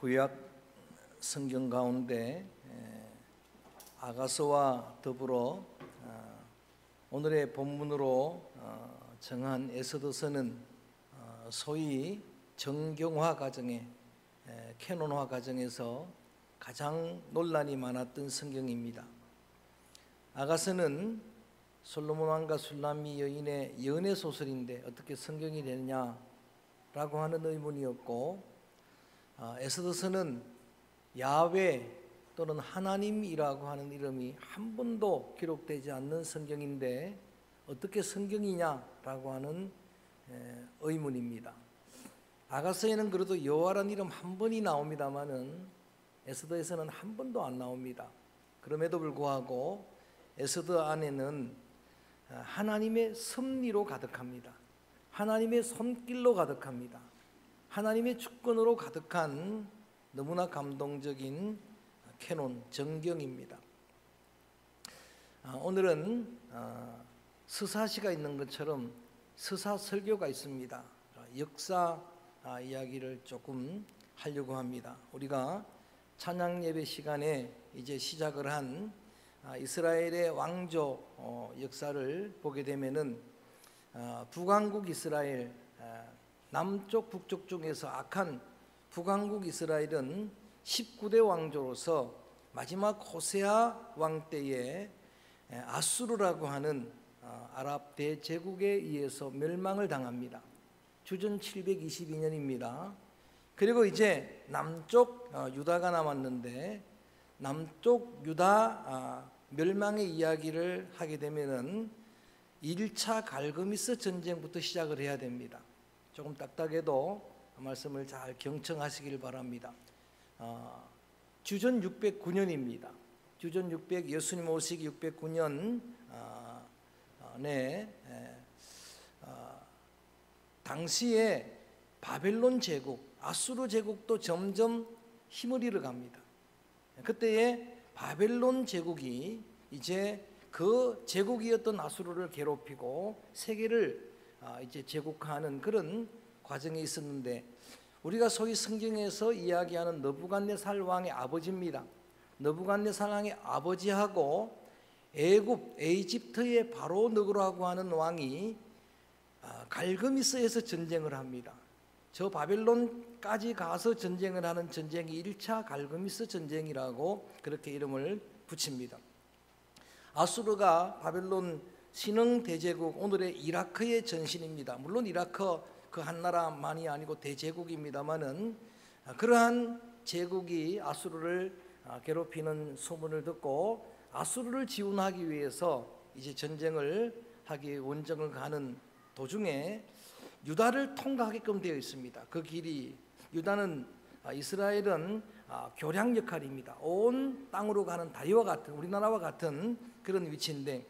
구약 성경 가운데 아가서와 더불어 오늘의 본문으로 정한 에스더서는 소위 정경화 과정에 캐논화 과정에서 가장 논란이 많았던 성경입니다. 아가서는 솔로몬 왕과 술람미 여인의 연애 소설인데 어떻게 성경이 되느냐라고 하는 의문이었고, 에스더서는 야훼 또는 하나님이라고 하는 이름이 한 번도 기록되지 않는 성경인데 어떻게 성경이냐라고 하는 의문입니다. 아가서에는 그래도 여호와라는 이름 한 번이 나옵니다마는 에스더에서는 한 번도 안 나옵니다. 그럼에도 불구하고 에스더 안에는 하나님의 섭리로 가득합니다. 하나님의 손길로 가득합니다. 하나님의 주권으로 가득한 너무나 감동적인 캐논, 정경입니다. 오늘은 서사시가 있는 것처럼 서사 설교가 있습니다. 역사 이야기를 조금 하려고 합니다. 우리가 찬양 예배 시간에 이제 시작을 한 이스라엘의 왕조 역사를 보게 되면은 북왕국 이스라엘, 남쪽 북쪽 중에서 악한 북왕국 이스라엘은 19대 왕조로서 마지막 호세아 왕 때에 아수르라고 하는 아랍 대제국에 의해서 멸망을 당합니다. 주전 722년입니다. 그리고 이제 남쪽 유다가 남았는데, 남쪽 유다 멸망의 이야기를 하게 되면은 1차 갈그미스 전쟁부터 시작을 해야 됩니다. 조금 딱딱해도 말씀을 잘 경청하시길 바랍니다. 주전 609년입니다. 주전 600, 예수님 오시기 609년 당시에 바벨론 제국, 아수르 제국도 점점 힘을 잃어갑니다. 그때에 바벨론 제국이 이제 그 제국이었던 아수르를 괴롭히고 세계를 이제 제국화하는 그런 과정에 있었는데, 우리가 소위 성경에서 이야기하는 느부갓네살 왕의 아버지입니다. 느부갓네살 왕의 아버지하고 에집트의 바로 느고라고 하는 왕이 갈그미스에서 전쟁을 합니다. 저 바벨론까지 가서 전쟁을 하는 전쟁이 1차 갈그미스 전쟁이라고 그렇게 이름을 붙입니다. 아수르가 바벨론 신흥 대제국, 오늘의 이라크의 전신입니다. 물론 이라크 그 한 나라만이 아니고 대제국입니다만은 그러한 제국이 아수르를 괴롭히는 소문을 듣고 아수르를 지원하기 위해서 이제 전쟁을 하기 원정을 가는 도중에 유다를 통과하게끔 되어 있습니다. 그 길이, 유다는 이스라엘은 교량 역할입니다. 온 땅으로 가는 다리와 같은, 우리나라와 같은 그런 위치인데,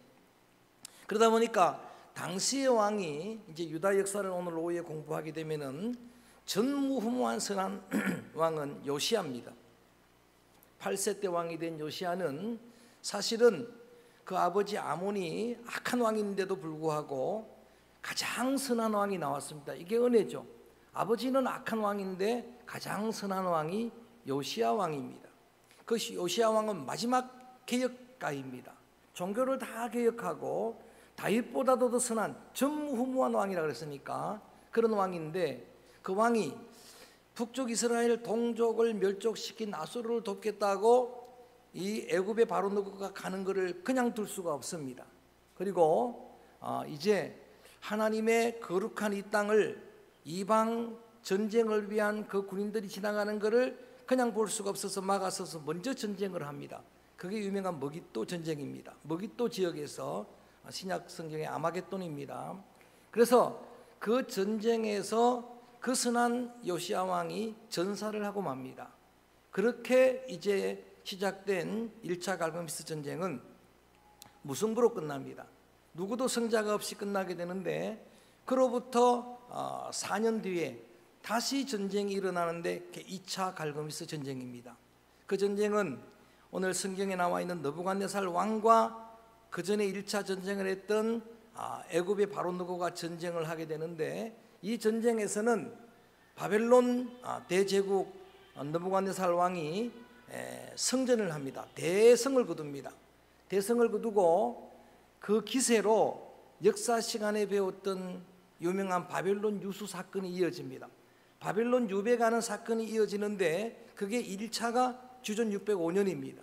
그러다 보니까 당시의 왕이, 이제 유다 역사를 오늘 오후에 공부하게 되면은 전무후무한 선한 왕은 요시야입니다. 8세 때 왕이 된 요시야는 사실은 그 아버지 아몬이 악한 왕인데도 불구하고 가장 선한 왕이 나왔습니다. 이게 은혜죠. 아버지는 악한 왕인데 가장 선한 왕이 요시야 왕입니다. 그 요시야 왕은 마지막 개혁가입니다. 종교를 다 개혁하고 다윗보다도 더 선한 전무후무한 왕이라 그랬으니까 그런 왕인데, 그 왕이 북쪽 이스라엘 동족을 멸족시킨 아수르를 돕겠다고 이 애굽의 바로 느고가 가는 것을 그냥 둘 수가 없습니다. 그리고 이제 하나님의 거룩한 이 땅을 이방 전쟁을 위한 그 군인들이 지나가는 것을 그냥 볼 수가 없어서 막아서서 먼저 전쟁을 합니다. 그게 유명한 머깃도 전쟁입니다. 머깃도 지역에서 신약 성경의 아마겟돈입니다. 그래서 그 전쟁에서 그 선한 요시야 왕이 전사를 하고 맙니다. 그렇게 이제 시작된 1차 갈그미스 전쟁은 무승부로 끝납니다. 누구도 승자가 없이 끝나게 되는데, 그로부터 4년 뒤에 다시 전쟁이 일어나는데 2차 갈그미스 전쟁입니다. 그 전쟁은 오늘 성경에 나와 있는 느부갓네살 왕과 그 전에 1차 전쟁을 했던 애굽의 바로 느고가 전쟁을 하게 되는데, 이 전쟁에서는 바벨론 대제국 느부갓네살 왕이 성전을 합니다. 대성을 거둡니다. 대성을 거두고 그 기세로 역사 시간에 배웠던 유명한 바벨론 유수 사건이 이어집니다. 바벨론 유배가는 사건이 이어지는데 그게 1차가 주전 605년입니다.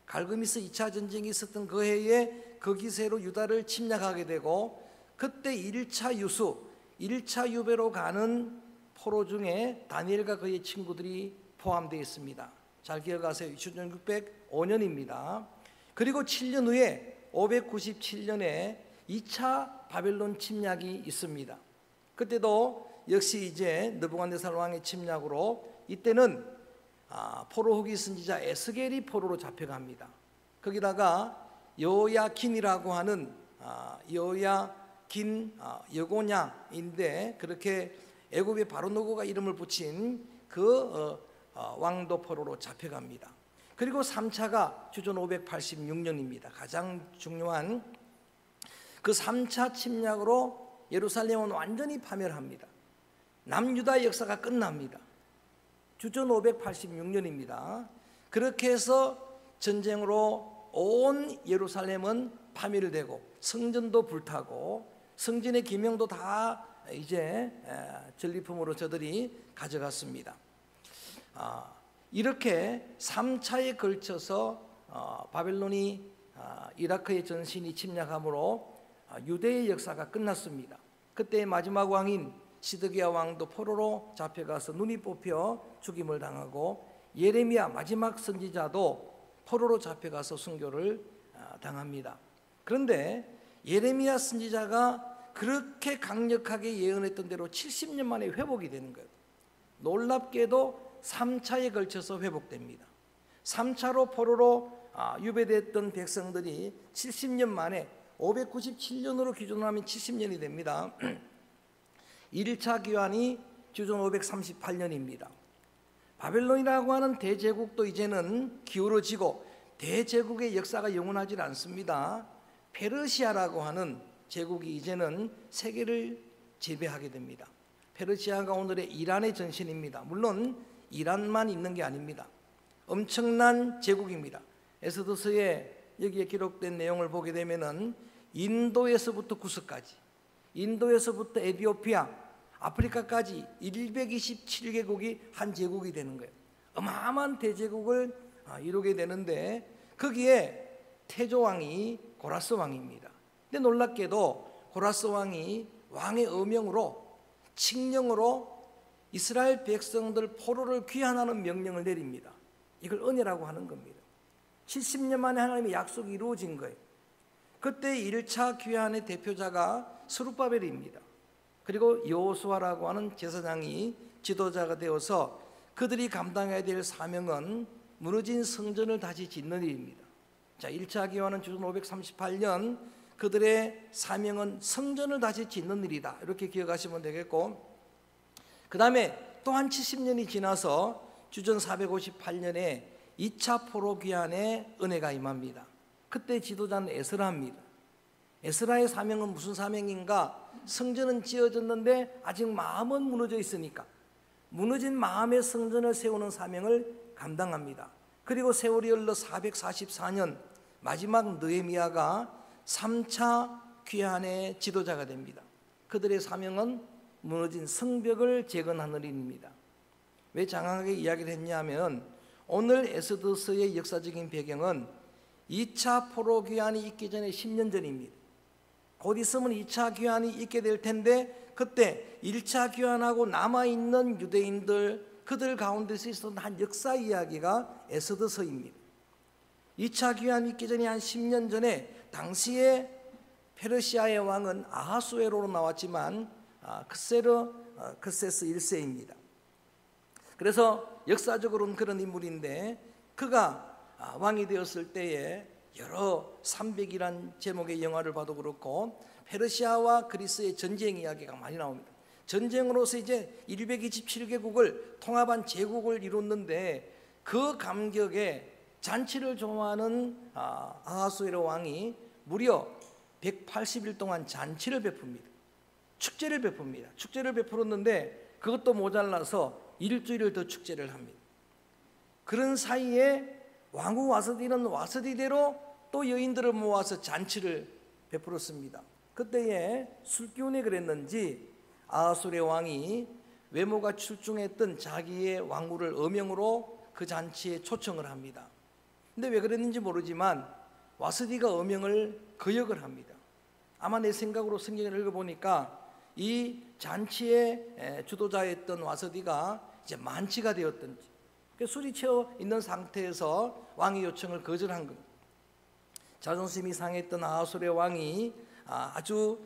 갈그미스 2차 전쟁이 있었던 그 해에 그 기세로 유다를 침략하게 되고, 그때 1차 유수, 1차 유배로 가는 포로 중에 다니엘과 그의 친구들이 포함되어 있습니다. 잘 기억하세요. 주전 605년입니다. 그리고 7년 후에 597년에 2차 바벨론 침략이 있습니다. 그때도 역시 이제 느부갓네살 왕의 침략으로 이때는 포로 후기 선지자 에스겔이 포로로 잡혀갑니다. 거기다가 여호야긴이라고 하는 여고냐인데 그렇게 애굽의 바로노고가 이름을 붙인 그 왕도 포로로 잡혀갑니다. 그리고 3차가 주전 586년입니다. 가장 중요한 그 3차 침략으로 예루살렘은 완전히 파멸합니다. 남유다 역사가 끝납니다. 주전 586년입니다. 그렇게 해서 전쟁으로 온 예루살렘은 파멸되고 성전도 불타고 성전의 기명도 다 이제 전리품으로 저들이 가져갔습니다. 이렇게 3차에 걸쳐서 바벨론이 이라크의 전신이 침략함으로 유대의 역사가 끝났습니다. 그때 마지막 왕인 시드기야 왕도 포로로 잡혀가서 눈이 뽑혀 죽임을 당하고, 예레미야 마지막 선지자도 포로로 잡혀가서 순교를 당합니다. 그런데 예레미야 선지자가 그렇게 강력하게 예언했던 대로 70년 만에 회복이 되는 거예요. 놀랍게도 3차에 걸쳐서 회복됩니다. 3차로 포로로 유배됐던 백성들이 70년 만에 597년으로 기준하면 70년이 됩니다. 1차 기환이 주전 538년입니다. 바벨론이라고 하는 대제국도 이제는 기울어지고 대제국의 역사가 영원하지 않습니다. 페르시아라고 하는 제국이 이제는 세계를 지배하게 됩니다. 페르시아가 오늘의 이란의 전신입니다. 물론 이란만 있는 게 아닙니다. 엄청난 제국입니다. 에스더서에 여기에 기록된 내용을 보게 되면은 인도에서부터 구스까지, 인도에서부터 에티오피아, 아프리카까지 127개국이 한 제국이 되는 거예요. 어마어마한 대제국을 이루게 되는데 거기에 태조왕이 고라스 왕입니다. 근데 놀랍게도 고라스 왕이 왕의 어명으로 칙령으로 이스라엘 백성들 포로를 귀환하는 명령을 내립니다. 이걸 은혜라고 하는 겁니다. 70년 만에 하나님의 약속이 이루어진 거예요. 그때 1차 귀환의 대표자가 스룹바벨입니다. 그리고 여호수아라고 하는 제사장이 지도자가 되어서 그들이 감당해야 될 사명은 무너진 성전을 다시 짓는 일입니다. 자, 1차 기환은 주전 538년, 그들의 사명은 성전을 다시 짓는 일이다. 이렇게 기억하시면 되겠고, 그 다음에 또한 70년이 지나서 주전 458년에 2차 포로 귀환의 은혜가 임합니다. 그때 지도자는 에스라입니다. 에스라의 사명은 무슨 사명인가? 성전은 지어졌는데 아직 마음은 무너져 있으니까 무너진 마음의 성전을 세우는 사명을 감당합니다. 그리고 세월이 흘러 444년 마지막 느헤미야가 3차 귀환의 지도자가 됩니다. 그들의 사명은 무너진 성벽을 재건하는 일입니다. 왜 장황하게 이야기를 했냐면 오늘 에스더서의 역사적인 배경은 2차 포로 귀환이 있기 전에 10년 전입니다. 곧 있으면 2차 귀환이 있게 될 텐데 그때 1차 귀환하고 남아있는 유대인들 그들 가운데서 있었던 한 역사 이야기가 에스더서입니다. 2차 귀환이 있기 전에 한 10년 전에 당시에 페르시아의 왕은 아하수에로로 나왔지만 크세스 1세입니다. 그래서 역사적으로는 그런 인물인데 그가 왕이 되었을 때에 여러 300이란 제목의 영화를 봐도 그렇고 페르시아와 그리스의 전쟁 이야기가 많이 나옵니다. 전쟁으로서 이제 127개국을 통합한 제국을 이뤘는데 그 감격에 잔치를 좋아하는 아하수에로 왕이 무려 180일 동안 잔치를 베풉니다. 축제를 베풉니다. 축제를 베풀었는데 그것도 모자라서 일주일을 더 축제를 합니다. 그런 사이에 왕후 와스디는 와스디대로 또 여인들을 모아서 잔치를 베풀었습니다. 그때에 술기운에 그랬는지 아하술의 왕이 외모가 출중했던 자기의 왕후를 어명으로 그 잔치에 초청을 합니다. 근데 왜 그랬는지 모르지만 와스디가 어명을 거역을 합니다. 아마 내 생각으로 성경을 읽어보니까 이 잔치의 주도자였던 와스디가 이제 만취가 되었던지 술이 채워 있는 상태에서 왕의 요청을 거절한 겁니다. 자존심이 상했던 아하술의 왕이 아주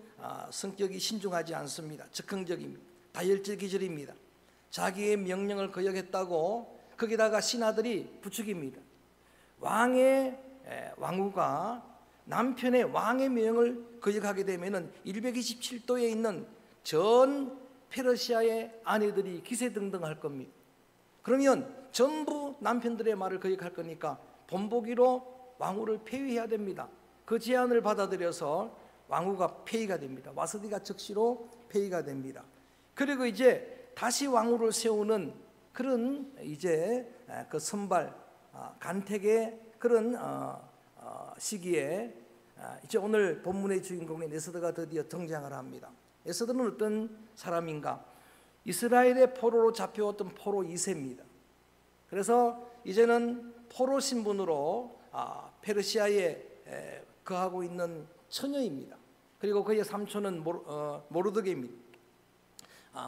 성격이 신중하지 않습니다. 즉흥적입니다. 다혈질 기질입니다. 자기의 명령을 거역했다고 거기다가 신하들이 부추깁니다. 왕후가 남편의 왕의 명을 거역하게 되면 127도에 있는 전 페르시아의 아내들이 기세등등할 겁니다. 그러면 전부 남편들의 말을 거역할 거니까 본보기로 왕후를 폐위해야 됩니다. 그 제안을 받아들여서 왕후가 폐위가 됩니다. 와스디가 즉시로 폐위가 됩니다. 그리고 이제 다시 왕후를 세우는 그런 이제 그 선발 간택의 그런 시기에 이제 오늘 본문의 주인공인 에스더가 드디어 등장을 합니다. 에스더는 어떤 사람인가? 이스라엘의 포로로 잡혀왔던 포로 2세입니다. 그래서 이제는 포로 신분으로 페르시아에 거하고 있는 처녀입니다. 그리고 그의 삼촌은 모르드게입니다.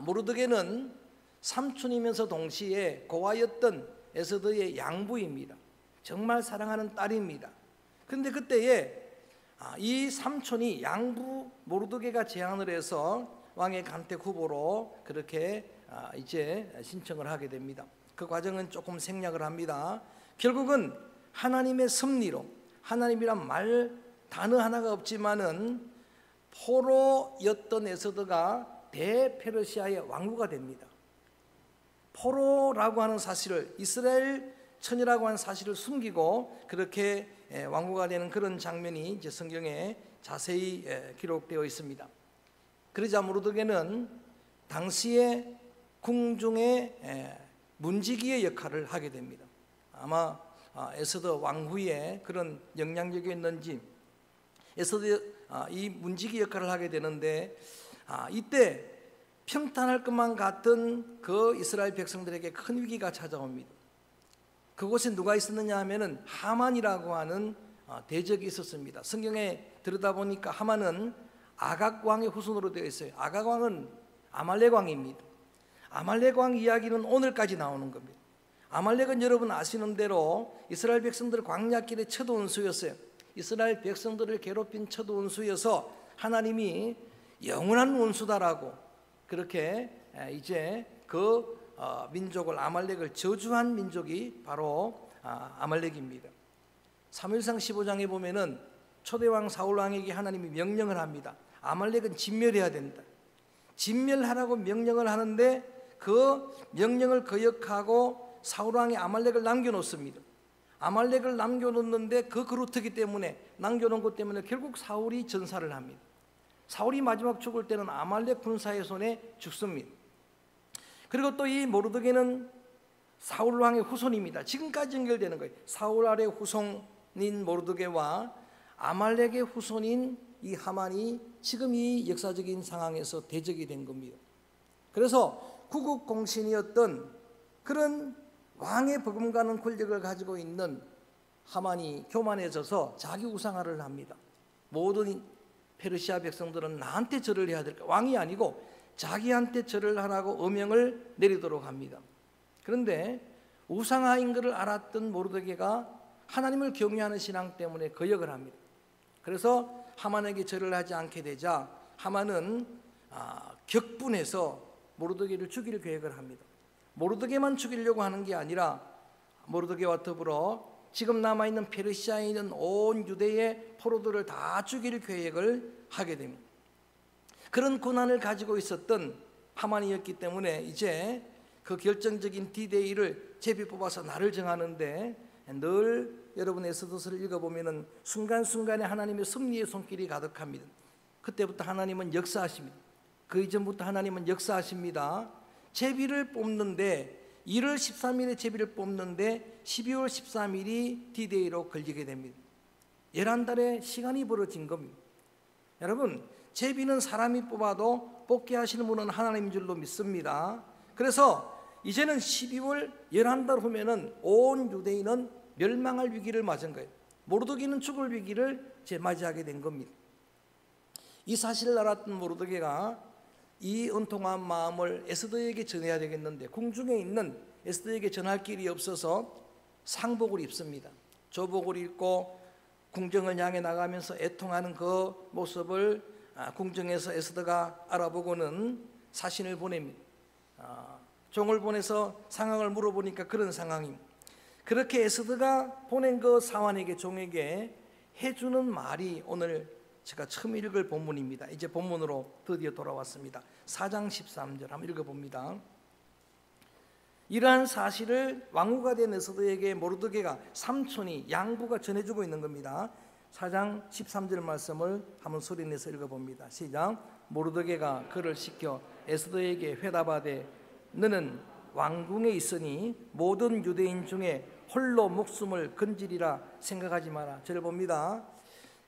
모르드게는 삼촌이면서 동시에 고아였던 에스더의 양부입니다. 정말 사랑하는 딸입니다. 그런데 그때에 이 삼촌이 양부 모르드게가 제안을 해서 왕의 간택 후보로 그렇게 이제 신청을 하게 됩니다. 그 과정은 조금 생략을 합니다. 결국은 하나님의 섭리로, 하나님이란 말 단어 하나가 없지만은 포로였던 에스더가 대페르시아의 왕후가 됩니다. 포로라고 하는 사실을, 이스라엘 처녀라고 하는 사실을 숨기고 그렇게 왕후가 되는 그런 장면이 이제 성경에 자세히 기록되어 있습니다. 그러자 모르드게는 당시의 궁중의 문지기의 역할을 하게 됩니다. 아마 에스더 왕후의 그런 영향력이었는지 에스더 이 문지기 역할을 하게 되는데 이때 평탄할 것만 같은 그 이스라엘 백성들에게 큰 위기가 찾아옵니다. 그곳에 누가 있었느냐 하면은 하만이라고 하는 대적이 있었습니다. 성경에 들여다보니까 하만은 아각 왕의 후손으로 되어 있어요. 아각 왕은 아말렉 왕입니다. 아말렉 왕 이야기는 오늘까지 나오는 겁니다. 아말렉은 여러분 아시는 대로 이스라엘 백성들을 광야길에 쳐도온 수였어요. 이스라엘 백성들을 괴롭힌 쳐도온 수여서 하나님이 영원한 원수다라고 그렇게 이제 그 민족을 아말렉을 저주한 민족이 바로 아말렉입니다. 사무엘상 15장에 보면은 초대왕 사울왕에게 하나님이 명령을 합니다. 아말렉은 진멸해야 된다. 진멸하라고 명령을 하는데 그 명령을 거역하고 사울왕이 아말렉을 남겨놓습니다. 아말렉을 남겨놓는데 그 그루터기 때문에 남겨놓은 것 때문에 결국 사울이 전사를 합니다. 사울이 마지막 죽을 때는 아말렉 군사의 손에 죽습니다. 그리고 또 이 모르드게는 사울 왕의 후손입니다. 지금까지 연결되는 거예요. 사울 아래 후손인 모르드게와 아말렉의 후손인 이 하만이 지금 이 역사적인 상황에서 대적이 된 겁니다. 그래서 구국공신이었던 그런 왕의 버금가는 권력을 가지고 있는 하만이 교만해져서 자기 우상화를 합니다. 모든 페르시아 백성들은 나한테 절을 해야 될까? 왕이 아니고 자기한테 절을 하라고 어명을 내리도록 합니다. 그런데 우상화인 것을 알았던 모르드게가 하나님을 경외하는 신앙 때문에 거역을 합니다. 그래서 하만에게 절을 하지 않게 되자 하만은 격분해서 모르드게를 죽일 계획을 합니다. 모르드게만 죽이려고 하는 게 아니라 모르드게와 더불어 지금 남아있는 페르시아에 있는 온 유대의 포로들을 다 죽일 계획을 하게 됩니다. 그런 고난을 가지고 있었던 하만이었기 때문에 이제 그 결정적인 D-Day를 제비 뽑아서 날을 정하는데 늘 여러분 에스더서를 읽어보면 순간순간에 하나님의 섭리의 손길이 가득합니다. 그때부터 하나님은 역사하십니다. 그 이전부터 하나님은 역사하십니다. 제비를 뽑는데 1월 13일에 제비를 뽑는데 12월 13일이 D-Day로 걸리게 됩니다. 11달의 시간이 벌어진 겁니다. 여러분, 제비는 사람이 뽑아도 뽑게 하시는 분은 하나님인 줄로 믿습니다. 그래서 이제는 12월 11달 후면은 온 유대인은 멸망할 위기를 맞은 거예요. 모르드게는 죽을 위기를 맞이하게 된 겁니다. 이 사실을 알았던 모르드게가 이 은통한 마음을 에스더에게 전해야 되겠는데 궁중에 있는 에스더에게 전할 길이 없어서 상복을 입습니다. 조복을 입고 궁정을 향해 나가면서 애통하는 그 모습을 궁정에서 에스더가 알아보고는 사신을 보냅니다. 종을 보내서 상황을 물어보니까 그런 상황입니다. 그렇게 에스더가 보낸 그 사환에게, 종에게 해주는 말이 오늘 제가 처음 읽을 본문입니다. 이제 본문으로 드디어 돌아왔습니다. 4장 13절 한번 읽어봅니다. 이러한 사실을 왕후가 된 에스더에게 모르드게가 삼촌이, 양부가 전해주고 있는 겁니다. 4장 13절 말씀을 한번 소리내서 읽어봅니다. 시작. 모르드게가 그를 시켜 에스더에게 회답하되 너는 왕궁에 있으니 모든 유대인 중에 홀로 목숨을 건지리라 생각하지 마라. 저를 봅니다.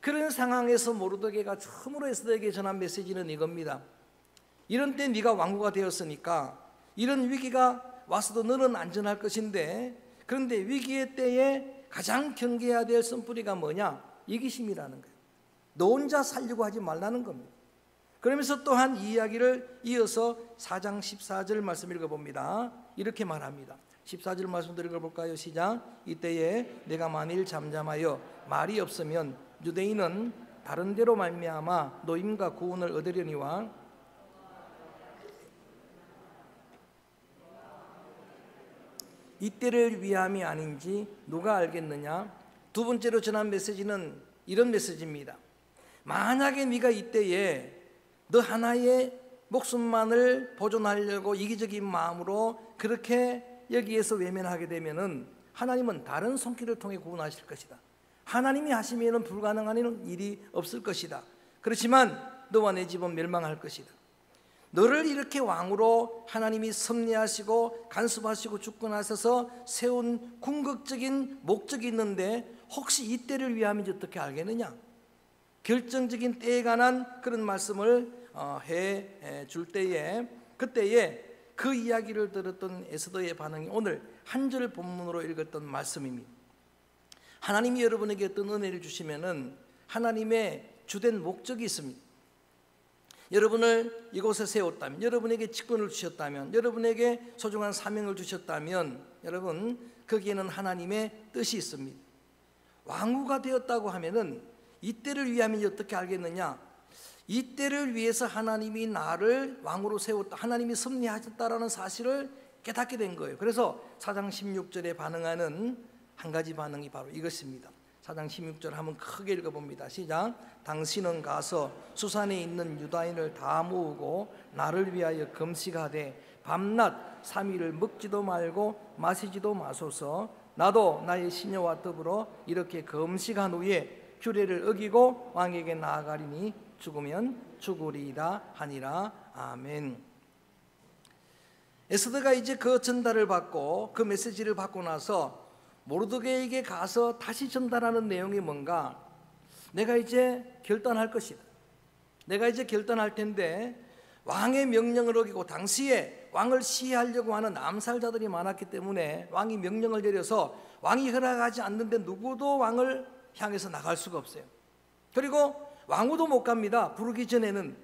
그런 상황에서 모르드게가 처음으로 에스더에게 전한 메시지는 이겁니다. 이런 때 네가 왕후가 되었으니까 이런 위기가 와서도 너는 안전할 것인데, 그런데 위기의 때에 가장 경계해야 될 선뿌리가 뭐냐? 이기심이라는 거예요. 너 혼자 살려고 하지 말라는 겁니다. 그러면서 또한 이 이야기를 이어서 4장 14절 말씀 읽어봅니다. 이렇게 말합니다. 14절 말씀 읽어볼까요? 시작. 이때에 내가 만일 잠잠하여 말이 없으면 유대인은 다른 데로 말미암아 노임과 구원을 얻으려니와 이때를 위함이 아닌지 누가 알겠느냐? 두 번째로 전한 메시지는 이런 메시지입니다. 만약에 네가 이때에 너 하나의 목숨만을 보존하려고 이기적인 마음으로 그렇게 여기에서 외면하게 되면은 하나님은 다른 손길을 통해 구원하실 것이다. 하나님이 하시면은 불가능한 일이 없을 것이다. 그렇지만 너와 내 집은 멸망할 것이다. 너를 이렇게 왕으로 하나님이 섭리하시고 간섭하시고 주권하셔서 세운 궁극적인 목적이 있는데 혹시 이때를 위함인지 어떻게 알겠느냐? 결정적인 때에 관한 그런 말씀을 해 줄 때에, 그때에 그 이야기를 들었던 에스더의 반응이 오늘 한 절 본문으로 읽었던 말씀입니다. 하나님이 여러분에게 어떤 은혜를 주시면은 하나님의 주된 목적이 있습니다. 여러분을 이곳에 세웠다면, 여러분에게 직분을 주셨다면, 여러분에게 소중한 사명을 주셨다면 여러분 거기에는 하나님의 뜻이 있습니다. 왕후가 되었다고 하면은 이때를 위함인지 어떻게 알겠느냐? 이때를 위해서 하나님이 나를 왕으로 세웠다, 하나님이 섭리하셨다라는 사실을 깨닫게 된 거예요. 그래서 4장 16절에 반응하는 한 가지 반응이 바로 이것입니다. 4장 16절 한번 크게 읽어봅니다. 시작. 당신은 가서 수산에 있는 유다인을 다 모으고 나를 위하여 금식하되 밤낮 3일을 먹지도 말고 마시지도 마소서. 나도 나의 시녀와 더불어 이렇게 금식한 후에 규례를 어기고 왕에게 나아가리니 죽으면 죽으리이다 하니라. 아멘. 에스더가 이제 그 전달을 받고 그 메시지를 받고 나서 모르드게에게 가서 다시 전달하는 내용이 뭔가? 내가 이제 결단할 것이다. 내가 이제 결단할 텐데 왕의 명령을 어기고, 당시에 왕을 시해하려고 하는 암살자들이 많았기 때문에 왕이 명령을 내려서 왕이 허락하지 않는데 누구도 왕을 향해서 나갈 수가 없어요. 그리고 왕후도 못 갑니다. 부르기 전에는.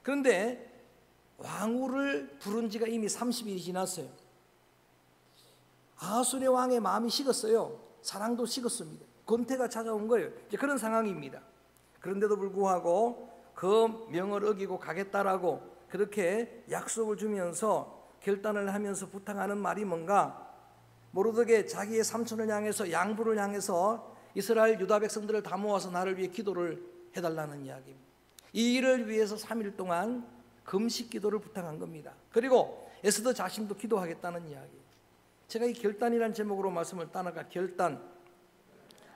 그런데 왕후를 부른 지가 이미 30일이 지났어요. 아하수의 왕의 마음이 식었어요. 사랑도 식었습니다. 권태가 찾아온 거예요. 이제 그런 상황입니다. 그런데도 불구하고 그 명을 어기고 가겠다라고 그렇게 약속을 주면서 결단을 하면서 부탁하는 말이 뭔가? 모르드게 자기의 삼촌을 향해서, 양부를 향해서 이스라엘 유다 백성들을 다 모아서 나를 위해 기도를 해달라는 이야기입니다. 이 일을 위해서 3일 동안 금식 기도를 부탁한 겁니다. 그리고 에스더 자신도 기도하겠다는 이야기. 제가 이 결단이라는 제목으로 말씀을 따라가. 결단.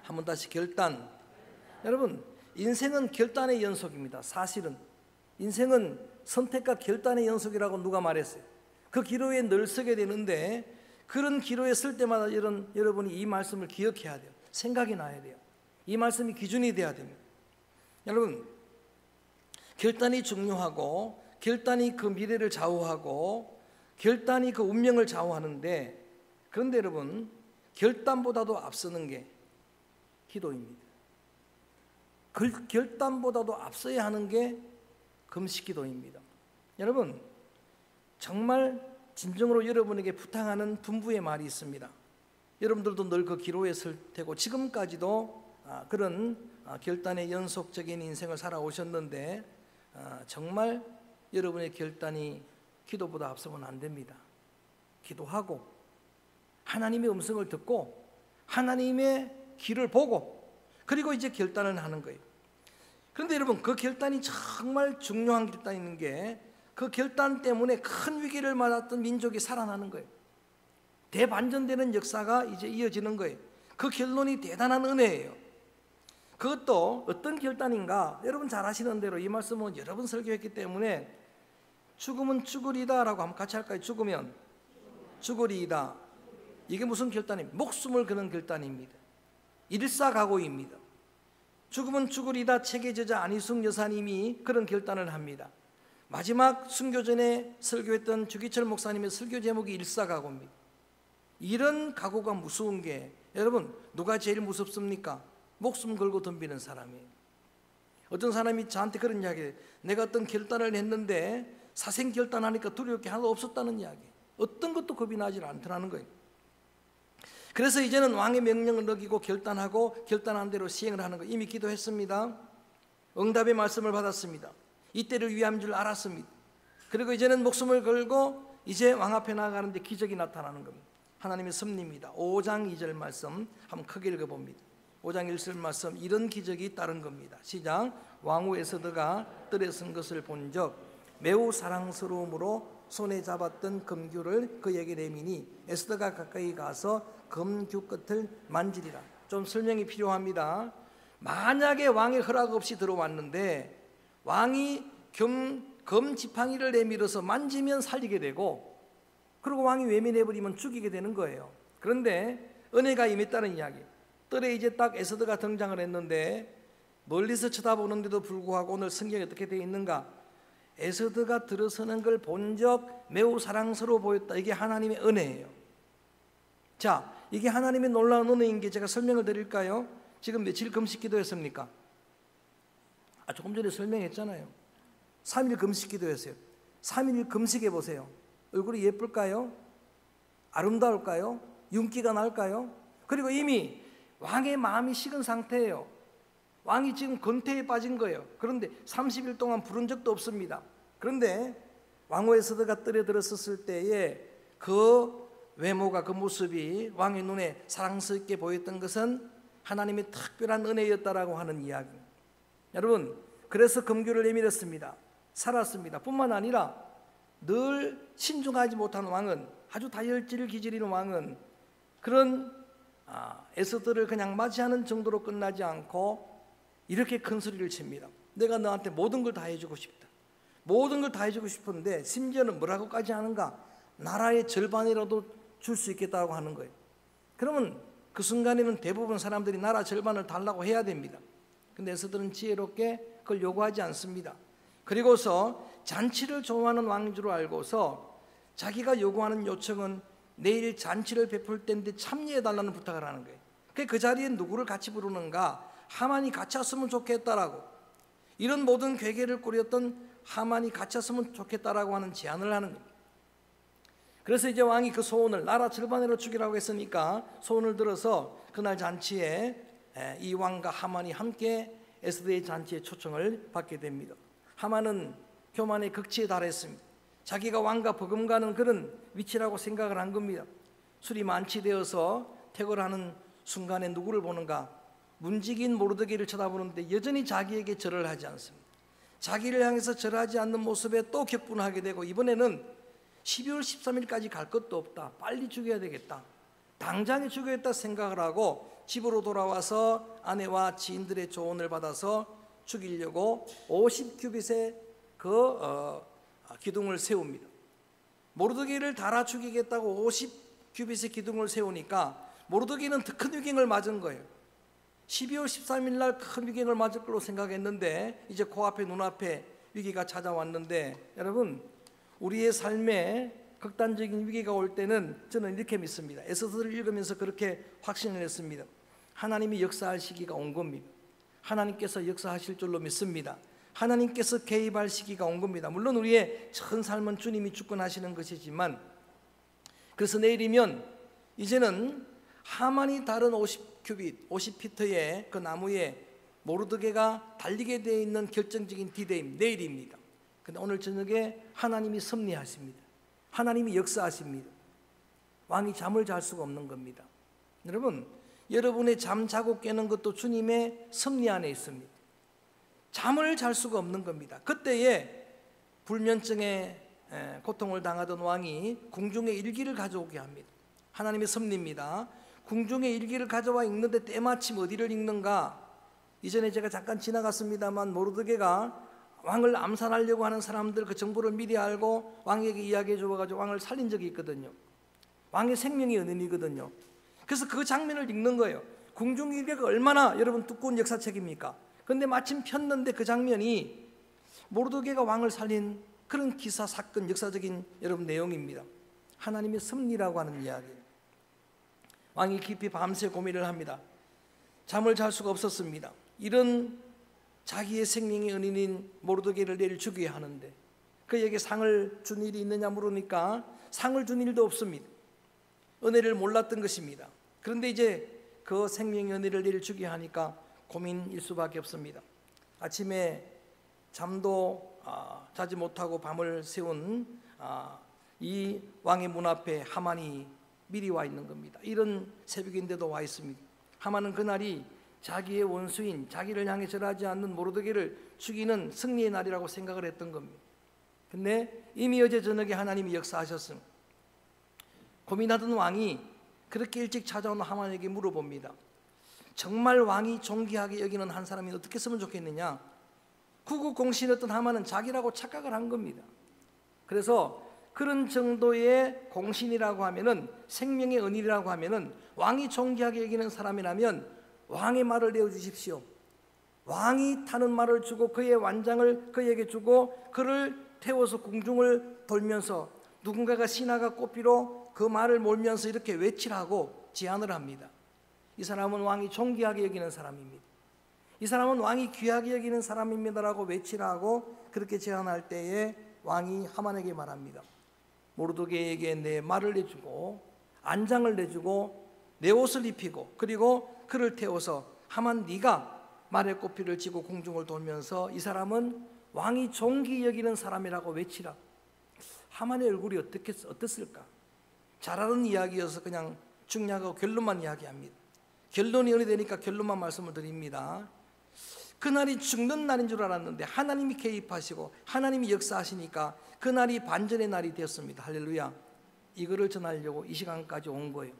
한번 다시 결단. 여러분, 인생은 결단의 연속입니다. 사실은 인생은 선택과 결단의 연속이라고 누가 말했어요. 그 기로에 늘 서게 되는데 그런 기로에 쓸 때마다 여러분이 이 말씀을 기억해야 돼요. 생각이 나야 돼요. 이 말씀이 기준이 돼야 됩니다. 여러분, 결단이 중요하고 결단이 그 미래를 좌우하고 결단이 그 운명을 좌우하는데, 그런데 여러분, 결단보다도 앞서는 게 기도입니다. 결단보다도 앞서야 하는 게 금식기도입니다. 여러분, 정말 진정으로 여러분에게 부탁하는 분부의 말이 있습니다. 여러분들도 늘 그 기로에 설 테고 지금까지도 그런 결단의 연속적인 인생을 살아오셨는데, 정말 여러분의 결단이 기도보다 앞서면 안 됩니다. 기도하고 하나님의 음성을 듣고 하나님의 길을 보고 그리고 이제 결단을 하는 거예요. 그런데 여러분, 그 결단이 정말 중요한 결단인 게, 그 결단 때문에 큰 위기를 맞았던 민족이 살아나는 거예요. 대반전되는 역사가 이제 이어지는 거예요. 그 결론이 대단한 은혜예요. 그것도 어떤 결단인가, 여러분 잘 아시는 대로 이 말씀은 여러 번 설교했기 때문에, 죽으면 죽으리다 라고 한번 같이 할까요? 죽으면 죽으리이다. 이게 무슨 결단입니까? 목숨을 거는 결단입니다. 일사각오입니다. 죽으면 죽으리다 책의 저자 안희숙 여사님이 그런 결단을 합니다. 마지막 순교 전에 설교했던 주기철 목사님의 설교 제목이 일사각오입니다. 이런 각오가 무서운 게, 여러분 누가 제일 무섭습니까? 목숨 걸고 덤비는 사람이에요. 어떤 사람이 저한테 그런 이야기해요. 내가 어떤 결단을 했는데 사생 결단하니까 두려울 게 하나도 없었다는 이야기. 어떤 것도 겁이 나질 않더라는 거예요. 그래서 이제는 왕의 명령을 어기고 결단하고 결단한 대로 시행을 하는 거예요. 이미 기도했습니다. 응답의 말씀을 받았습니다. 이때를 위함 줄 알았습니다. 그리고 이제는 목숨을 걸고 이제 왕 앞에 나아가는데 기적이 나타나는 겁니다. 하나님의 섭리입니다. 5장 2절 말씀 한번 크게 읽어봅니다. 5장 1절 말씀, 이런 기적이 따른 겁니다. 시작. 왕후 에스더가 뜰에 선 것을 본 적 매우 사랑스러움으로 손에 잡았던 금규를 그에게 내미니 에스더가 가까이 가서 금규 끝을 만지리라. 좀 설명이 필요합니다. 만약에 왕의 허락 없이 들어왔는데 왕이 검 지팡이를 내밀어서 만지면 살리게 되고, 그리고 왕이 외면해버리면 죽이게 되는 거예요. 그런데 은혜가 임했다는 이야기. 뜰에 이제 딱 에스더가 등장을 했는데, 멀리서 쳐다보는데도 불구하고 오늘 성경에 어떻게 되어 있는가? 에스더가 들어서는 걸 본 적 매우 사랑스러워 보였다. 이게 하나님의 은혜예요. 자, 이게 하나님의 놀라운 은혜인 게 제가 설명을 드릴까요? 지금 며칠 금식 기도했습니까? 조금 전에 설명했잖아요. 3일 금식 기도했어요. 3일 금식해 보세요. 얼굴이 예쁠까요? 아름다울까요? 윤기가 날까요? 그리고 이미 왕의 마음이 식은 상태예요. 왕이 지금 건태에 빠진 거예요. 그런데 30일 동안 부른 적도 없습니다. 그런데 왕후 에스더가 뜰에 들었었을 때에 그 외모가, 그 모습이 왕의 눈에 사랑스럽게 보였던 것은 하나님의 특별한 은혜였다라고 하는 이야기. 여러분, 그래서 금규를 내밀었습니다. 살았습니다. 뿐만 아니라 늘 신중하지 못한 왕은, 아주 다혈질 기질인 왕은 그런 에스더를 그냥 맞이하는 정도로 끝나지 않고 이렇게 큰 소리를 칩니다. 내가 너한테 모든 걸 다 해주고 싶다. 모든 걸 다 해주고 싶은데 심지어는 뭐라고까지 하는가? 나라의 절반이라도 줄 수 있겠다고 하는 거예요. 그러면 그 순간에는 대부분 사람들이 나라 절반을 달라고 해야 됩니다. 근데 에스더는 지혜롭게 그걸 요구하지 않습니다. 그리고서 잔치를 좋아하는 왕인 줄 알고서 자기가 요구하는 요청은 내일 잔치를 베풀 때인데 참여해달라는 부탁을 하는 거예요. 그 자리에 누구를 같이 부르는가? 하만이 같이 왔으면 좋겠다라고, 이런 모든 괴계를 꾸렸던 하만이 같이 왔으면 좋겠다라고 하는 제안을 하는 겁니다. 그래서 이제 왕이 그 소원을, 나라 절반으로 죽이라고 했으니까 소원을 들어서 그날 잔치에 이 왕과 하만이 함께 에스더의 잔치에 초청을 받게 됩니다. 하만은 교만의 극치에 달했습니다. 자기가 왕과 버금가는 그런 위치라고 생각을 한 겁니다. 술이 만취되어서 퇴거하는 순간에 누구를 보는가? 문지기인 모르드게를 쳐다보는데 여전히 자기에게 절을 하지 않습니다. 자기를 향해서 절하지 않는 모습에 또 격분하게 되고, 이번에는 12월 13일까지 갈 것도 없다. 빨리 죽여야 되겠다. 당장에 죽여야겠다 생각을 하고 집으로 돌아와서 아내와 지인들의 조언을 받아서 죽이려고 50규빗의 기둥을 세웁니다. 모르드게를 달아 죽이겠다고 50규빗의 기둥을 세우니까 모르드게는 더 큰 위경을 맞은 거예요. 12월 13일 날 큰 위경을 맞을 걸로 생각했는데 이제 코앞에 눈앞에 위기가 찾아왔는데, 여러분, 우리의 삶에 극단적인 위기가 올 때는 저는 이렇게 믿습니다. 에스더를 읽으면서 그렇게 확신을 했습니다. 하나님이 역사할 시기가 온 겁니다. 하나님께서 역사하실 줄로 믿습니다. 하나님께서 개입할 시기가 온 겁니다. 물론 우리의 전 삶은 주님이 주권하시는 것이지만, 그래서 내일이면 이제는 하만이 다른 50규빗, 50피트의 그 나무에 모르드게가 달리게 되어 있는 결정적인 디데임, 내일입니다. 근데 오늘 저녁에 하나님이 섭리하십니다. 하나님이 역사하십니다. 왕이 잠을 잘 수가 없는 겁니다. 여러분, 여러분의 잠 자고 깨는 것도 주님의 섭리 안에 있습니다. 잠을 잘 수가 없는 겁니다. 그때에 불면증에 고통을 당하던 왕이 궁중에 일기를 가져오게 합니다. 하나님의 섭리입니다. 궁중에 일기를 가져와 읽는데 때마침 어디를 읽는가? 이전에 제가 잠깐 지나갔습니다만 모르드게가 왕을 암살하려고 하는 사람들 그 정보를 미리 알고 왕에게 이야기해 줘가지고 왕을 살린 적이 있거든요. 왕의 생명의 은인이거든요. 그래서 그 장면을 읽는 거예요. 궁중 일기가 얼마나 여러분 두꺼운 역사책입니까? 그런데 마침 폈는데 그 장면이 모르드게가 왕을 살린 그런 기사, 사건, 역사적인 여러분 내용입니다. 하나님의 섭리라고 하는 이야기예요. 왕이 깊이 밤새 고민을 합니다. 잠을 잘 수가 없었습니다. 이런 자기의 생명의 은인인 모르드게를 내일 죽여야 하는데 그에게 상을 준 일이 있느냐 물으니까 상을 준 일도 없습니다. 은혜를 몰랐던 것입니다. 그런데 이제 그 생명의 은혜를 내일 죽여야 하니까 고민일 수밖에 없습니다. 아침에 잠도 자지 못하고 밤을 새운 이 왕의 문 앞에 하만이 미리 와 있는 겁니다. 이런 새벽인데도 와 있습니다. 하만은 그날이 자기의 원수인, 자기를 향해 절하지 않는 모르드게를 죽이는 승리의 날이라고 생각을 했던 겁니다. 근데 이미 어제 저녁에 하나님이 역사하셨습니다. 고민하던 왕이 그렇게 일찍 찾아온 하만에게 물어봅니다. 정말 왕이 존귀하게 여기는 한 사람이 어떻게 했으면 좋겠느냐? 구국공신이었던 하만은 자기라고 착각을 한 겁니다. 그래서 그런 정도의 공신이라고 하면은, 생명의 은인이라고 하면은, 왕이 존귀하게 여기는 사람이라면 왕의 말을 내어주십시오. 왕이 타는 말을 주고 그의 완장을 그에게 주고 그를 태워서 궁중을 돌면서 누군가가 신하가 꽃비로 그 말을 몰면서 이렇게 외치라고 제안을 합니다. 이 사람은 왕이 존귀하게 여기는 사람입니다. 이 사람은 왕이 귀하게 여기는 사람입니다라고 외치라고 그렇게 제안할 때에 왕이 하만에게 말합니다. 모르드게에게 내 말을 내주고 안장을 내주고 내 옷을 입히고 그리고 그를 태워서 하만 네가 말의 꽃피를 쥐고 궁중을 돌면서 이 사람은 왕이 존귀 여기는 사람이라고 외치라. 하만의 얼굴이 어땠을까? 잘하는 이야기여서 그냥 중요하고 결론만 이야기합니다. 결론이 어느 되니까 결론만 말씀을 드립니다. 그날이 죽는 날인 줄 알았는데 하나님이 개입하시고 하나님이 역사하시니까 그날이 반전의 날이 되었습니다. 할렐루야. 이거를 전하려고 이 시간까지 온 거예요.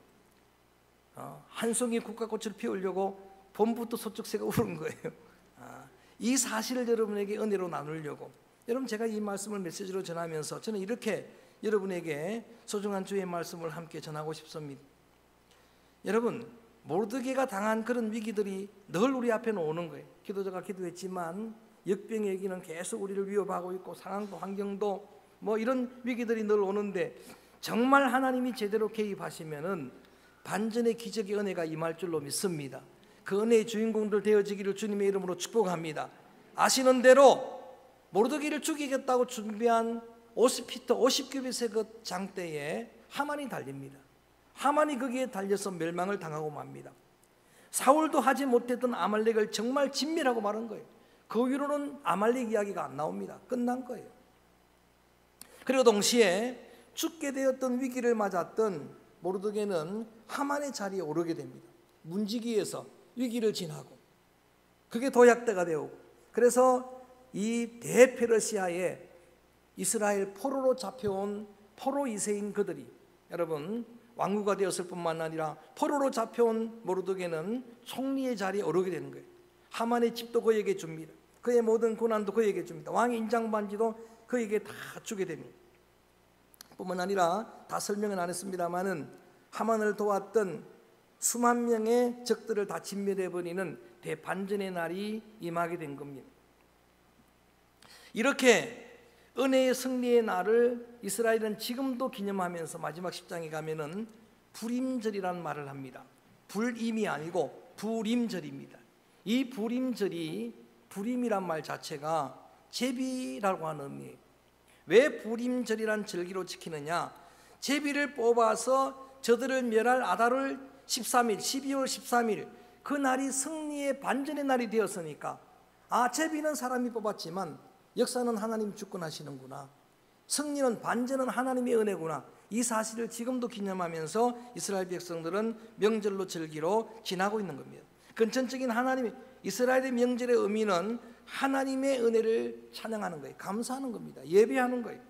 한 송이 국화꽃을 피우려고 봄부터 소쩍새가 우는 거예요. 이 사실을 여러분에게 은혜로 나누려고. 여러분, 제가 이 말씀을 메시지로 전하면서 저는 이렇게 여러분에게 소중한 주의 말씀을 함께 전하고 싶습니다. 여러분, 모르드게가 당한 그런 위기들이 늘 우리 앞에 오는 거예요. 기도자가 기도했지만 역병의 얘기는 계속 우리를 위협하고 있고 상황도 환경도 뭐 이런 위기들이 늘 오는데 정말 하나님이 제대로 개입하시면은 반전의 기적의 은혜가 임할 줄로 믿습니다. 그 은혜의 주인공들 되어지기를 주님의 이름으로 축복합니다. 아시는 대로 모르드게를 죽이겠다고 준비한 50피트 50규빗의 그 장대에 하만이 달립니다. 하만이 거기에 달려서 멸망을 당하고 맙니다. 사울도 하지 못했던 아말렉을 정말 진멸하고 마는 거예요. 그 위로는 아말렉 이야기가 안 나옵니다. 끝난 거예요. 그리고 동시에 죽게 되었던 위기를 맞았던 모르드게는 하만의 자리에 오르게 됩니다. 문지기에서 위기를 지나고 그게 도약대가 되고 그래서 이 대페르시아의 이스라엘 포로로 잡혀온 포로 2세인 그들이 여러분 왕후가 되었을 뿐만 아니라 포로로 잡혀온 모르드게는 총리의 자리에 오르게 되는 거예요. 하만의 집도 그에게 줍니다. 그의 모든 고난도 그에게 줍니다. 왕의 인장반지도 그에게 다 주게 됩니다. 뿐만 아니라 다 설명은 안 했습니다마는 하만을 도왔던 수만 명의 적들을 다 진멸해버리는 대반전의 날이 임하게 된 겁니다. 이렇게 은혜의 승리의 날을 이스라엘은 지금도 기념하면서 마지막 10장에 가면은 불임절이라는 말을 합니다. 불임이 아니고 불임절입니다. 이 불임절이, 불임이란 말 자체가 제비라고 하는 의미예요. 왜 불임절이란 절기로 지키느냐? 제비를 뽑아서 저들을 멸할 아달월 13일, 12월 13일 그 날이 승리의 반전의 날이 되었으니까, 제비는 사람이 뽑았지만 역사는 하나님이 주권하시는구나, 승리는, 반전은 하나님의 은혜구나, 이 사실을 지금도 기념하면서 이스라엘 백성들은 명절로 절기로 지나고 있는 겁니다. 근본적인 하나님의, 이스라엘의 명절의 의미는 하나님의 은혜를 찬양하는 거예요. 감사하는 겁니다. 예배하는 거예요.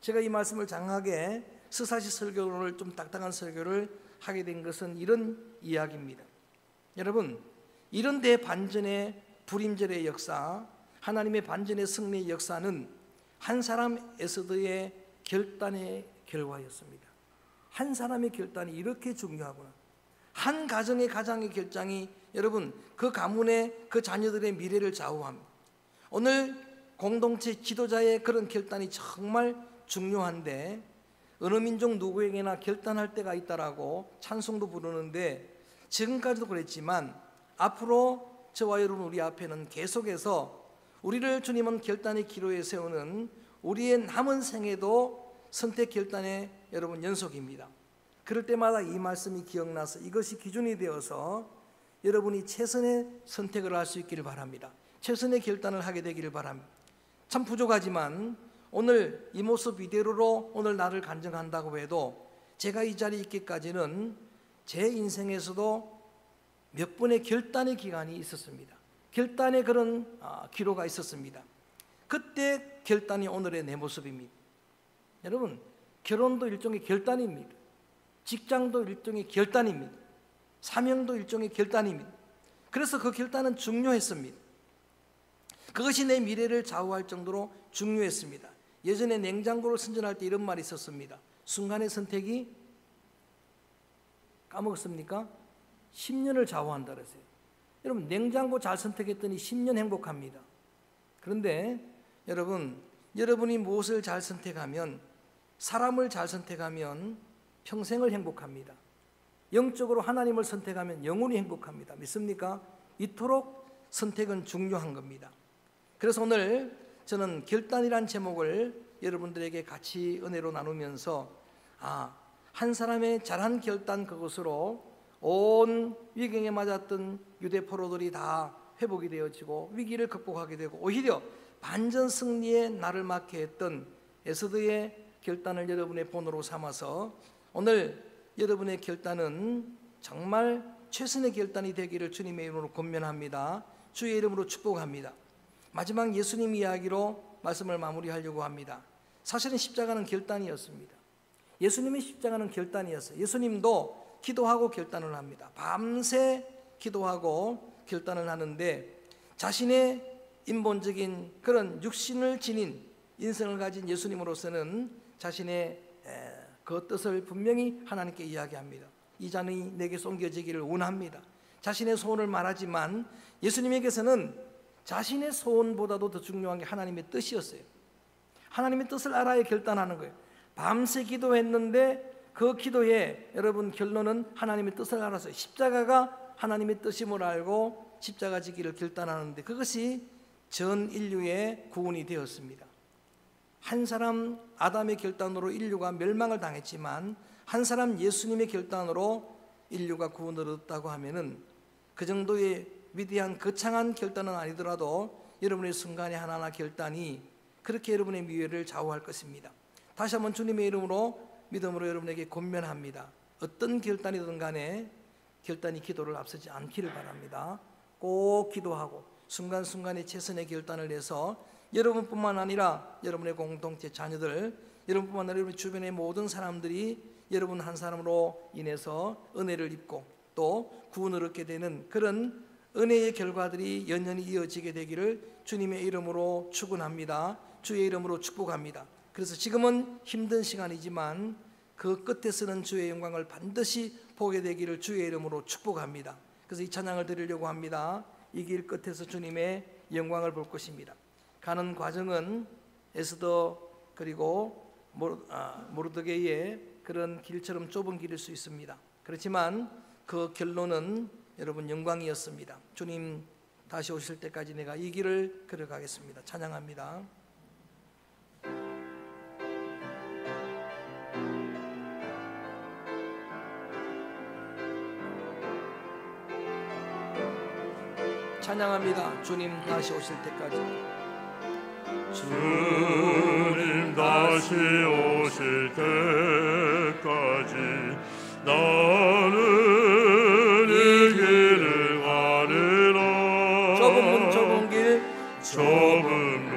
제가 이 말씀을 장하게 스사시 설교를, 좀 딱딱한 설교를 하게 된 것은 이런 이야기입니다. 여러분, 이런 대반전의 불임절의 역사, 하나님의 반전의 승리의 역사는 한 사람 에스더의 결단의 결과였습니다. 한 사람의 결단이 이렇게 중요하구나. 한 가정의 결단이 여러분 그 가문의 그 자녀들의 미래를 좌우합니다. 오늘 공동체 지도자의 그런 결단이 정말 중요한데, 어느 민족 누구에게나 결단할 때가 있다라고 찬송도 부르는데, 지금까지도 그랬지만 앞으로 저와 여러분 우리 앞에는 계속해서 우리를 주님은 결단의 기로에 세우는 우리의 남은 생애도 선택 결단의 여러분 연속입니다. 그럴 때마다 이 말씀이 기억나서 이것이 기준이 되어서 여러분이 최선의 선택을 할 수 있기를 바랍니다. 최선의 결단을 하게 되기를 바랍니다. 참 부족하지만 오늘 이 모습 이대로로 오늘 나를 간증한다고 해도 제가 이 자리에 있기까지는 제 인생에서도 몇 번의 결단의 기간이 있었습니다. 결단의 그런 기로가 있었습니다. 그때 결단이 오늘의 내 모습입니다. 여러분, 결혼도 일종의 결단입니다. 직장도 일종의 결단입니다. 사명도 일종의 결단입니다. 그래서 그 결단은 중요했습니다. 그것이 내 미래를 좌우할 정도로 중요했습니다. 예전에 냉장고를 선전할 때 이런 말이 있었습니다. 순간의 선택이, 까먹었습니까? 10년을 좌우한다 그랬어요. 여러분, 냉장고 잘 선택했더니 10년 행복합니다. 그런데 여러분, 여러분이 무엇을 잘 선택하면, 사람을 잘 선택하면 평생을 행복합니다. 영적으로 하나님을 선택하면 영원히 행복합니다. 믿습니까? 이토록 선택은 중요한 겁니다. 그래서 오늘 저는 결단이란 제목을 여러분들에게 같이 은혜로 나누면서 한 사람의 잘한 결단, 그것으로 온 위경에 맞았던 유대 포로들이 다 회복이 되어지고 위기를 극복하게 되고, 오히려 반전 승리의 날을 맞게 했던 에스더의 결단을 여러분의 본으로 삼아서 오늘 여러분의 결단은 정말 최선의 결단이 되기를 주님의 이름으로 권면합니다. 주의 이름으로 축복합니다. 마지막 예수님 이야기로 말씀을 마무리하려고 합니다. 사실은 십자가는 결단이었습니다. 예수님의 십자가는 결단이었어요. 예수님도 기도하고 결단을 합니다. 밤새 기도하고 결단을 하는데, 자신의 인본적인 그런 육신을 지닌 인생을 가진 예수님으로서는 자신의 그 뜻을 분명히 하나님께 이야기합니다. 이 잔이 내게서 옮겨지기를 원합니다. 자신의 소원을 말하지만 예수님에게서는 자신의 소원보다도 더 중요한 게 하나님의 뜻이었어요. 하나님의 뜻을 알아야 결단하는 거예요. 밤새 기도했는데 그 기도의 여러분 결론은 하나님의 뜻을 알아서 십자가가 하나님의 뜻임을 알고 십자가 지기를 결단하는데, 그것이 전 인류의 구원이 되었습니다. 한 사람 아담의 결단으로 인류가 멸망을 당했지만 한 사람 예수님의 결단으로 인류가 구원을 얻었다고 하면은 그 정도의 위대한 거창한 결단은 아니더라도 여러분의 순간의 하나하나 결단이 그렇게 여러분의 미래를 좌우할 것입니다. 다시 한번 주님의 이름으로 믿음으로 여러분에게 권면합니다. 어떤 결단이든 간에 결단이 기도를 앞서지 않기를 바랍니다. 꼭 기도하고 순간순간에 최선의 결단을 해서 여러분뿐만 아니라 여러분의 공동체 자녀들, 여러분뿐만 아니라 여러분 주변의 모든 사람들이 여러분 한 사람으로 인해서 은혜를 입고 또 구원을 얻게 되는 그런 은혜의 결과들이 연연히 이어지게 되기를 주님의 이름으로 축원합니다. 주의 이름으로 축복합니다. 그래서 지금은 힘든 시간이지만 그 끝에서는 주의 영광을 반드시 보게 되기를 주의 이름으로 축복합니다. 그래서 이 찬양을 드리려고 합니다. 이 길 끝에서 주님의 영광을 볼 것입니다. 가는 과정은 에스더 그리고 모르드게의 그런 길처럼 좁은 길일 수 있습니다. 그렇지만 그 결론은 여러분 영광이었습니다. 주님 다시 오실 때까지 내가 이 길을 걸어가겠습니다. 찬양합니다. 찬양합니다. 주님 다시 오실 때까지. 주님 다시 오실 때까지 나는 이 길을 가리라. 좁은 문 좁은 길, 좁은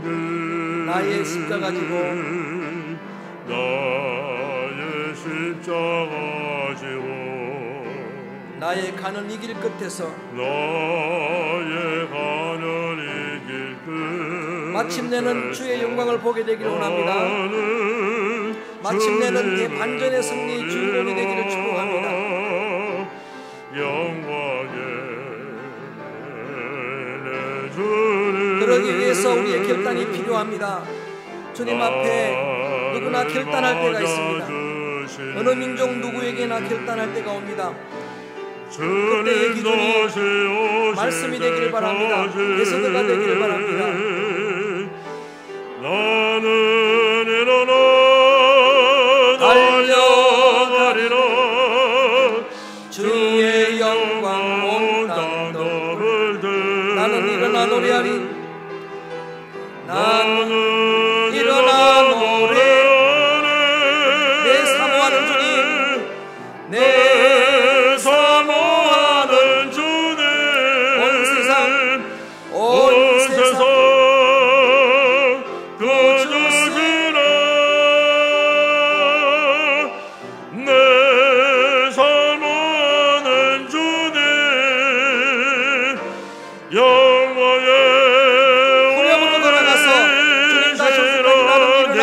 길, 나의 십자가 지고 나의 십자가 지고 나의 가는 이 길 끝에서 나의 가는 이 길 끝 마침내는 주의 영광을 보게 되기를 원합니다. 마침내는 대반전의 승리의 주인공이 되기를 축복합니다. 영광의 내 주님, 그러기 위해서 우리의 결단이 필요합니다. 주님 앞에 누구나 결단할 때가 있습니다. 어느 민족 누구에게나 결단할 때가 옵니다. 그때의 기준이 말씀이 되기를 바랍니다. 에스더가 되기를 바랍니다. 나는 일어나 달려가리라. 주의 영광 온 땅도 나는 일어나 노래하리. 나는 일어나 노래하리. 내 사모하는 주님, 내 사모하는 주님, 온 세상 구주시라. 내 사모하는 주님, 영광의 후렴으로 돌아가서 주님 다시 오실 때까지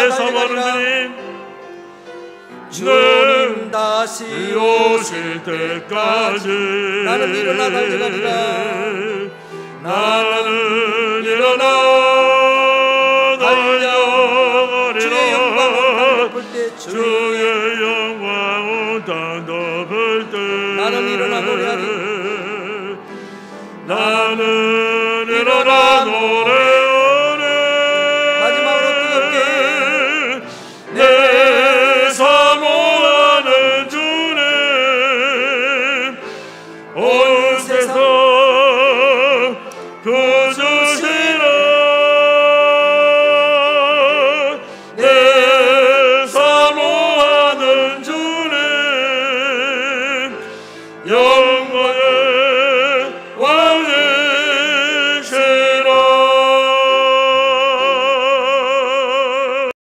나는 주님 다시 오실 때까지 나는 일어나 달려가리라. 나는 일어나 달려가리라. 주의 영광 온 땅 덮을 때 주의 영광 온 땅 덮을 때 나는 일어나 노래하리. 나는 일어나 노래하리. 마지막으로 뜨겁게 내 사모하는 주님, 온